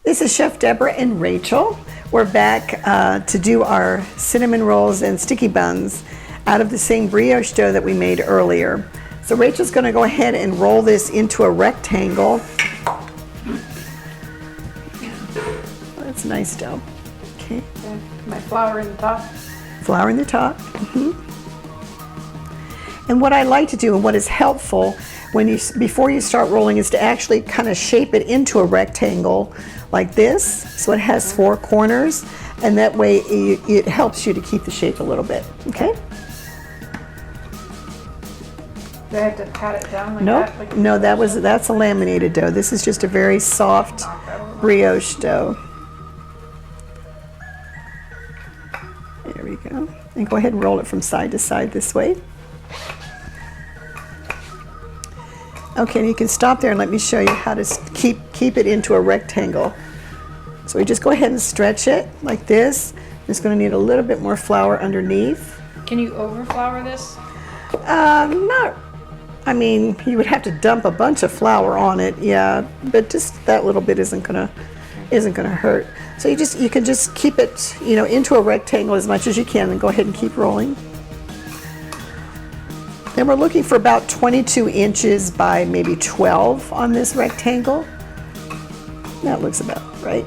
This is Chef Deborah and Rachel. We're back to do our cinnamon rolls and sticky buns out of the same brioche dough that we made earlier. So Rachel's going to go ahead and roll this into a rectangle. That's nice dough. Okay. My flour in the top. Flour in the top. And what I like to do and what is helpful before you start rolling is to actually kind of shape it into a rectangle like this, so it has 4 corners, and that way it helps you to keep the shape a little bit. Okay? Do I have to pat it down like Nope. that? Like No, that's a laminated dough. This is just a very soft brioche dough. There we go. And go ahead and roll it from side to side this way. Okay, and you can stop there and let me show you how to keep it into a rectangle. So we just go ahead and stretch it like this. It's going to need a little bit more flour underneath. Can you overflour this? Not. I mean, you would have to dump a bunch of flour on it, yeah. But just that little bit isn't gonna hurt. So you can just keep it, into a rectangle as much as you can, and go ahead and keep rolling. And we're looking for about 22 inches by maybe 12 on this rectangle. That looks about right.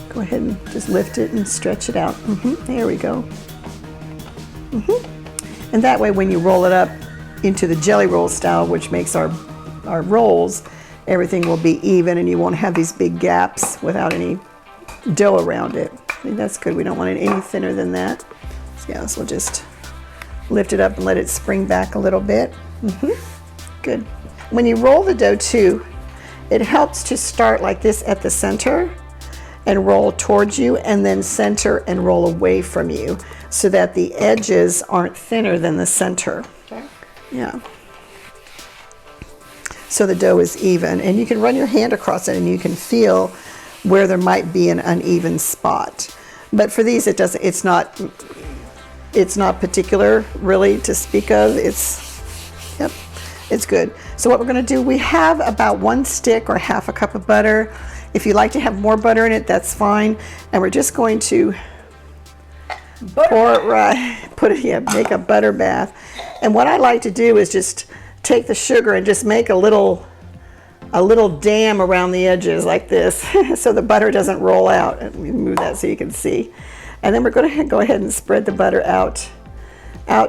Go ahead and just lift it and stretch it out. There we go. And that way when you roll it up into the jelly roll style, which makes our rolls, everything will be even and you won't have these big gaps without any dough around it. I think that's good. We don't want it any thinner than that. So we'll just lift it up and let it spring back a little bit. Good. When you roll the dough too, it helps to start like this at the center and roll towards you, and then center and roll away from you, so that the edges aren't thinner than the center. Okay. Yeah. So the dough is even, and you can run your hand across it and you can feel where there might be an uneven spot. But for these, it's not particular really to speak of. It's good. So what we're going to do, we have about 1 stick or half a cup of butter. If you like to have more butter in it, that's fine. And we're just going to make a butter bath. And what I like to do is just take the sugar and just make a little dam around the edges like this, so the butter doesn't roll out. Let me move that so you can see. And then we're going to go ahead and spread the butter out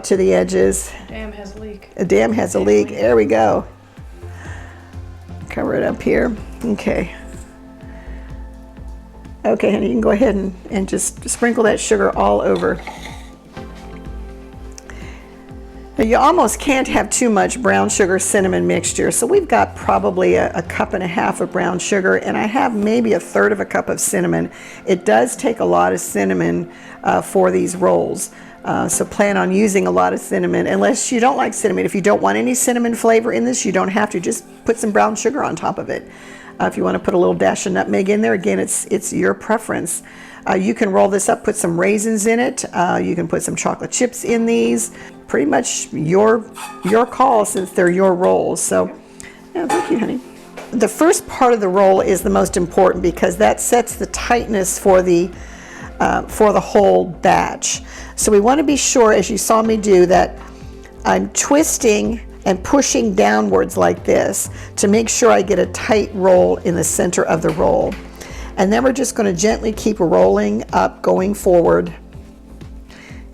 to the edges. Dam has a leak. A dam has a leak. There we go. Cover it up here. Okay. Okay, honey, you can go ahead and just sprinkle that sugar all over. Now, you almost can't have too much brown sugar cinnamon mixture, so we've got probably a cup and a half of brown sugar, and I have maybe 1/3 of a cup of cinnamon. It does take a lot of cinnamon for these rolls, so plan on using a lot of cinnamon, unless you don't like cinnamon. If you don't want any cinnamon flavor in this, you don't have to. Just put some brown sugar on top of it. If you want to put a little dash of nutmeg in there, again, it's your preference. You can roll this up, put some raisins in it. You can put some chocolate chips in these. Pretty much your call, since they're your rolls. So, yeah, thank you, honey. The first part of the roll is the most important because that sets the tightness for the whole batch. So we want to be sure, as you saw me do, that I'm twisting and pushing downwards like this to make sure I get a tight roll in the center of the roll. And then we're just going to gently keep rolling up, going forward.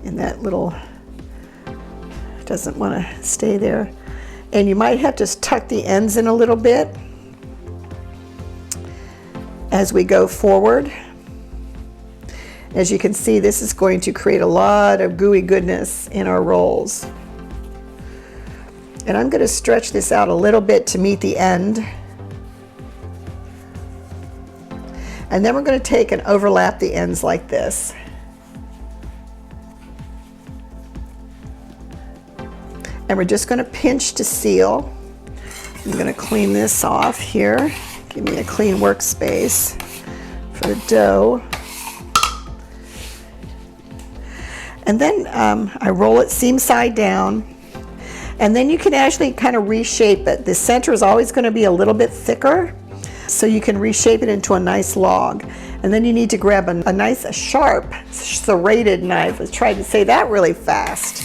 And that little doesn't want to stay there. And you might have to tuck the ends in a little bit as we go forward. As you can see, this is going to create a lot of gooey goodness in our rolls. And I'm going to stretch this out a little bit to meet the end. And then we're going to take and overlap the ends like this. And we're just going to pinch to seal. I'm going to clean this off here. Give me a clean workspace for the dough. And then I roll it seam side down. And then you can actually kind of reshape it. The center is always going to be a little bit thicker, So you can reshape it into a nice log. And then you need to grab a nice sharp serrated knife. Let's try to say that really fast.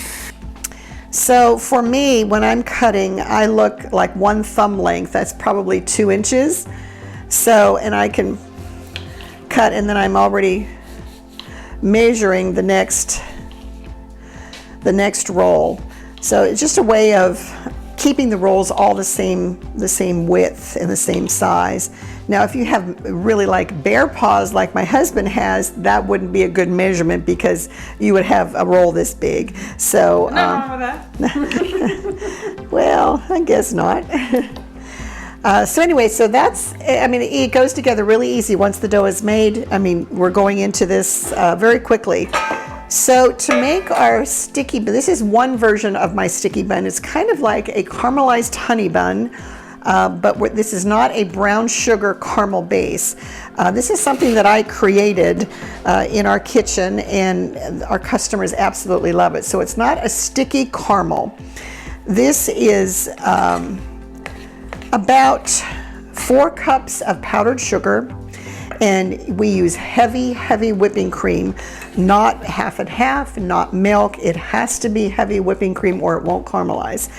So for me, when I'm cutting, I look like 1 thumb length. That's probably 2 inches. So, and I can cut, and then I'm already measuring the next roll. So it's just a way of keeping the rolls all the same width and the same size. Now, if you have really like bear paws like my husband has, that wouldn't be a good measurement because you would have a roll this big. So, Nothing wrong with that. well, I guess not. So anyway, so that's, I mean, it goes together really easy once the dough is made. I mean, we're going into this very quickly. So to make our sticky, this is one version of my sticky bun. It's kind of like a caramelized honey bun, but this is not a brown sugar caramel base. This is something that I created in our kitchen, and our customers absolutely love it. So it's not a sticky caramel. This is about 4 cups of powdered sugar, and we use heavy whipping cream, not half and half, not milk. It has to be heavy whipping cream or it won't caramelize.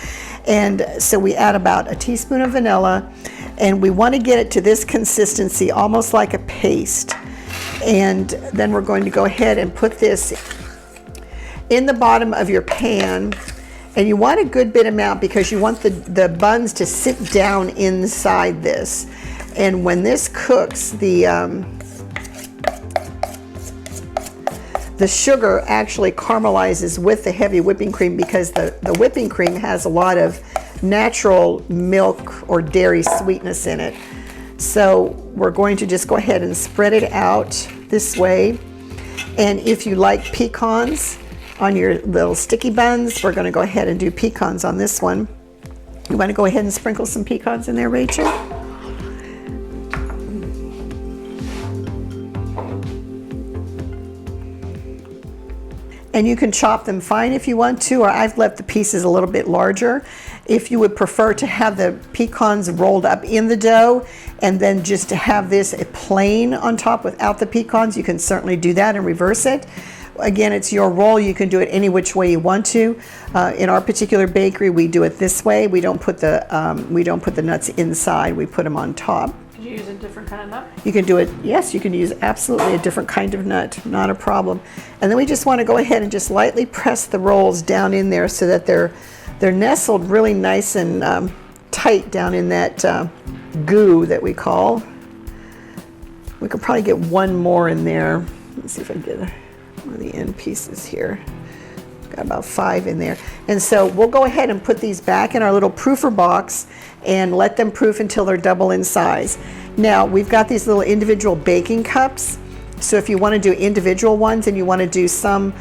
And so we add about a teaspoon of vanilla, and we want to get it to this consistency, almost like a paste. And then we're going to go ahead and put this in the bottom of your pan. And you want a good bit amount because you want the buns to sit down inside this. And when this cooks, the sugar actually caramelizes with the heavy whipping cream because the whipping cream has a lot of natural milk or dairy sweetness in it. So we're going to just go ahead and spread it out this way. And if you like pecans on your little sticky buns, we're going to go ahead and do pecans on this one. You want to go ahead and sprinkle some pecans in there, Rachel? And you can chop them fine if you want to, or I've left the pieces a little bit larger. If you would prefer to have the pecans rolled up in the dough and then just to have this plain on top without the pecans, you can certainly do that and reverse it. Again, it's your roll. You can do it any which way you want to. In our particular bakery, we do it this way. We don't put the nuts inside. We put them on top. Could you use a different kind of nut? You can do it, yes, you can use absolutely a different kind of nut, not a problem. And then we just want to go ahead and just lightly press the rolls down in there so that they're nestled really nice and tight down in that goo that we call. We could probably get one more in there. Let's see if I can get one of the end pieces here. Got about 5 in there. And so we'll go ahead and put these back in our little proofer box and let them proof until they're double in size. Now we've got these little individual baking cups. So if you want to do individual ones and you want to do some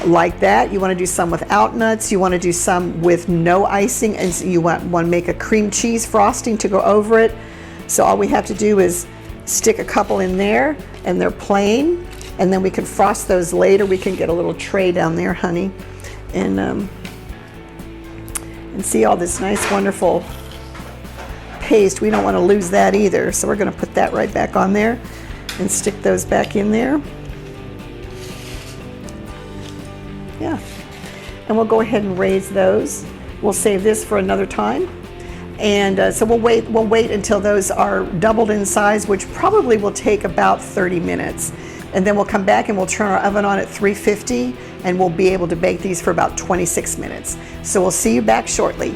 like that, you want to do some without nuts, you want to do some with no icing, and so you want to make a cream cheese frosting to go over it. So all we have to do is stick a couple in there and they're plain, and then we can frost those later. We can get a little tray down there, honey, and see all this nice wonderful paste. We don't want to lose that either, so we're going to put that right back on there and stick those back in there. Yeah, and we'll go ahead and raise those. We'll save this for another time, and so we'll wait until those are doubled in size, which probably will take about 30 minutes. And then we'll come back and we'll turn our oven on at 350, and we'll be able to bake these for about 26 minutes. So we'll see you back shortly.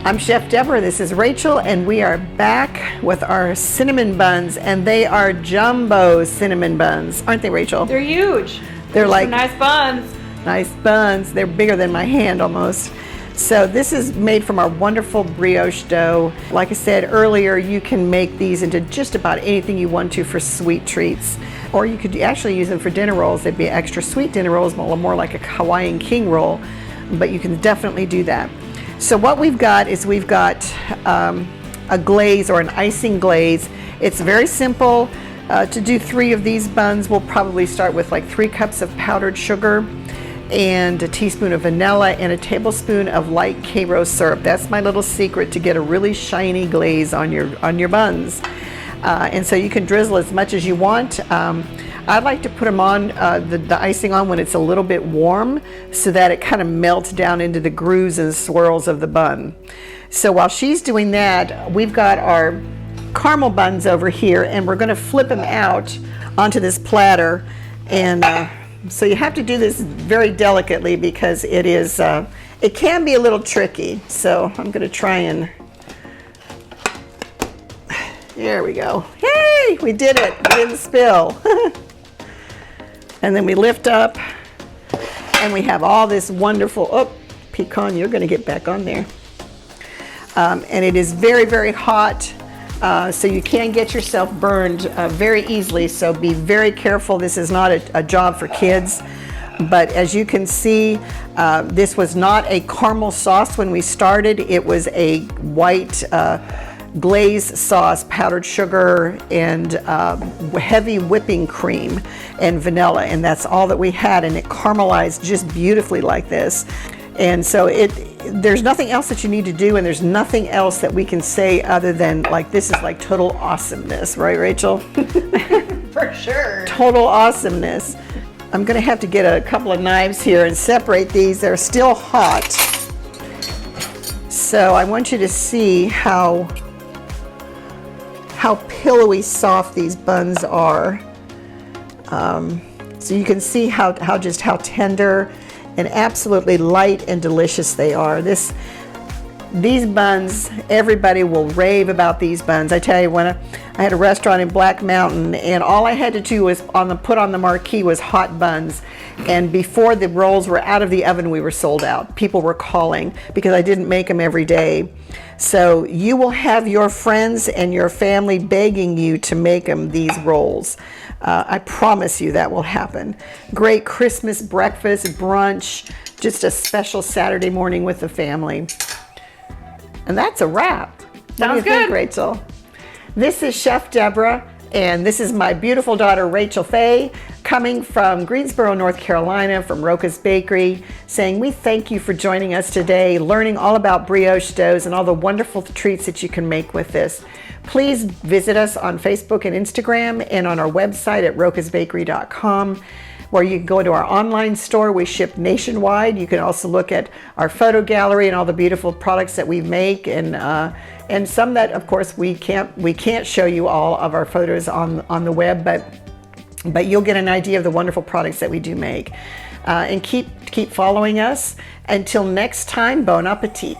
I'm Chef Deborah, this is Rachel, and we are back with our cinnamon buns, and they are jumbo cinnamon buns. Aren't they, Rachel? They're huge. They're like nice buns. Nice buns. They're bigger than my hand almost. So this is made from our wonderful brioche dough. Like I said earlier, you can make these into just about anything you want to for sweet treats. Or you could actually use them for dinner rolls. They'd be extra sweet dinner rolls, more like a Hawaiian king roll, but you can definitely do that. So what we've got is we've got a glaze or an icing glaze. It's very simple. To do 3 of these buns, we'll probably start with like 3 cups of powdered sugar. and a teaspoon of vanilla, and a tablespoon of light Karo syrup. That's my little secret to get a really shiny glaze on your buns. And so you can drizzle as much as you want. I like to put them on, the icing on when it's a little bit warm, so that it kind of melts down into the grooves and swirls of the bun. So while she's doing that, we've got our caramel buns over here, and we're going to flip them out onto this platter. And so you have to do this very delicately, because it can be a little tricky. So I'm going to try and, there we go. Hey, we did it. We didn't spill. And then we lift up, and we have all this wonderful, oh, pecan, you're going to get back on there. And it is very, very hot, so you can get yourself burned very easily, so be very careful. This is not a job for kids. But as you can see, this was not a caramel sauce when we started. It was a white glaze sauce, powdered sugar, and heavy whipping cream and vanilla, and that's all that we had, and it caramelized just beautifully like this. And so there's nothing else that you need to do, and there's nothing else that we can say other than, like, this is like total awesomeness, right, Rachel? For sure. Total awesomeness. I'm gonna have to get a couple of knives here and separate these. They're still hot. So I want you to see how pillowy soft these buns are. So you can see how tender and absolutely light and delicious they are. These buns, everybody will rave about these buns. I tell you, when I had a restaurant in Black Mountain, and all I had to do was put on the marquee was hot buns, and before the rolls were out of the oven, we were sold out. People were calling because I didn't make them every day. So you will have your friends and your family begging you to make them these rolls. I promise you that will happen. Great Christmas breakfast, brunch, just a special Saturday morning with the family. And that's a wrap. What do you think, Rachel? This is Chef Deborah, and this is my beautiful daughter, Rachel Faye, coming from Greensboro, North Carolina, from Rocca's Bakery, saying we thank you for joining us today, learning all about brioche doughs and all the wonderful treats that you can make with this. Please visit us on Facebook and Instagram, and on our website at roccasbakery.com, where you can go into our online store. We ship nationwide. You can also look at our photo gallery and all the beautiful products that we make, and some that, of course, we can't show you all of our photos on the web, but you'll get an idea of the wonderful products that we do make. And keep following us. Until next time, bon appetit.